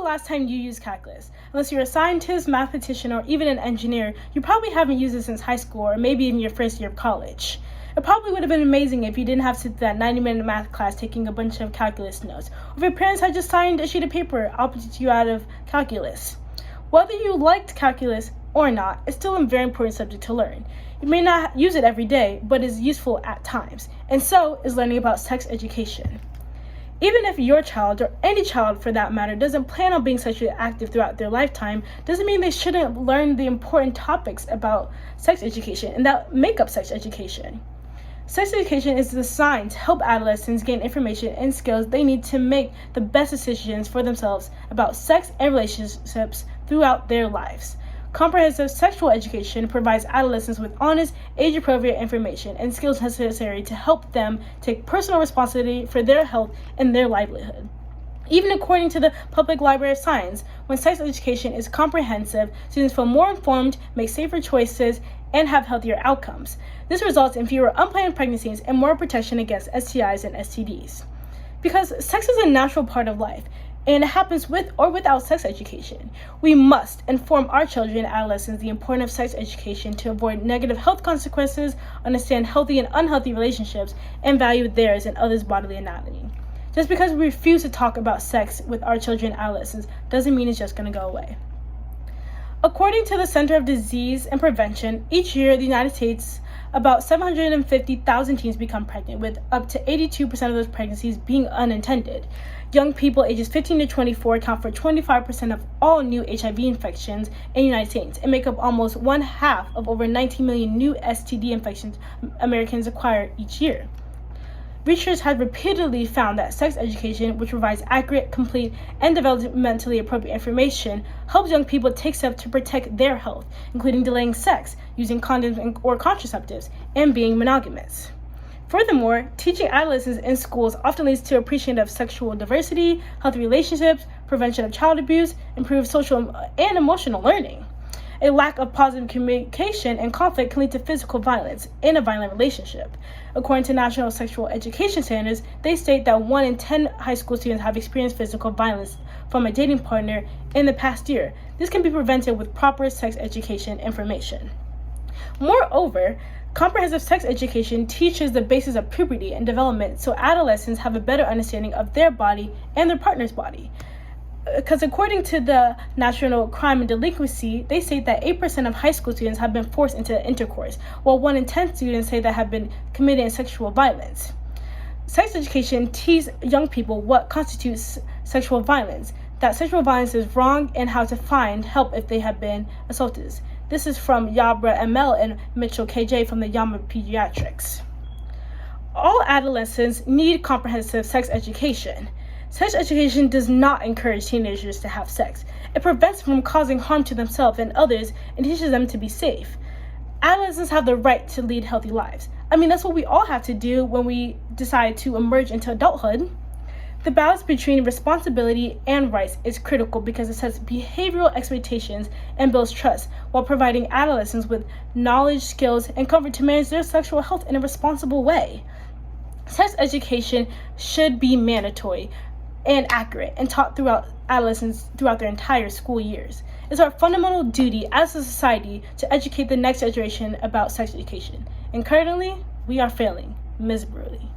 last time you used calculus? Unless you're a scientist, mathematician, or even an engineer, you probably haven't used it since high school or maybe in your first year of college. It probably would have been amazing if you didn't have to sit through that 90-minute math class taking a bunch of calculus notes, or if your parents had just signed a sheet of paper opposite you out of calculus. Whether you liked calculus or not, it's still a very important subject to learn. You may not use it every day, but it's useful at times, and so is learning about sex education. Even if your child, or any child for that matter, doesn't plan on being sexually active throughout their lifetime, doesn't mean they shouldn't learn the important topics about sex education and that make up sex education. Sex education is designed to help adolescents gain information and skills they need to make the best decisions for themselves about sex and relationships throughout their lives. Comprehensive sexual education provides adolescents with honest, age-appropriate information and skills necessary to help them take personal responsibility for their health and their livelihood. Even according to the Public Library of Science, when sex education is comprehensive, students feel more informed, make safer choices, and have healthier outcomes. This results in fewer unplanned pregnancies and more protection against STIs and STDs. Because sex is a natural part of life, and it happens with or without sex education. We must inform our children and adolescents the importance of sex education to avoid negative health consequences, understand healthy and unhealthy relationships, and value theirs and others' bodily anatomy. Just because we refuse to talk about sex with our children and adolescents doesn't mean it's just going to go away. According to the Center of Disease and Prevention, each year in the United States, about 750,000 teens become pregnant, with up to 82% of those pregnancies being unintended. Young people ages 15 to 24 account for 25% of all new HIV infections in the United States and make up almost one half of over 19 million new STD infections Americans acquire each year. Researchers have repeatedly found that sex education, which provides accurate, complete, and developmentally appropriate information, helps young people take steps to protect their health, including delaying sex, using condoms or contraceptives, and being monogamous. Furthermore, teaching adolescents in schools often leads to appreciation of sexual diversity, healthy relationships, prevention of child abuse, improved social and emotional learning. A lack of positive communication and conflict can lead to physical violence in a violent relationship. According to National Sexual Education Standards, they state that 1 in 10 high school students have experienced physical violence from a dating partner in the past year. This can be prevented with proper sex education information. Moreover, comprehensive sex education teaches the basis of puberty and development so adolescents have a better understanding of their body and their partner's body. Because according to the National Crime and Delinquency, they state that 8% of high school students have been forced into intercourse, while 1 in 10 students say that have been committing sexual violence. Sex education teaches young people what constitutes sexual violence, that sexual violence is wrong, and how to find help if they have been assaulted. This is from Yabra ML and Mitchell KJ from the Yama Pediatrics. All adolescents need comprehensive sex education. Sex education does not encourage teenagers to have sex. It prevents them from causing harm to themselves and others and teaches them to be safe. Adolescents have the right to lead healthy lives. That's what we all have to do when we decide to emerge into adulthood. The balance between responsibility and rights is critical because it sets behavioral expectations and builds trust while providing adolescents with knowledge, skills, and comfort to manage their sexual health in a responsible way. Sex education should be mandatory and accurate and taught throughout adolescents throughout their entire school years. It's our fundamental duty as a society to educate the next generation about sex education. And currently, we are failing miserably.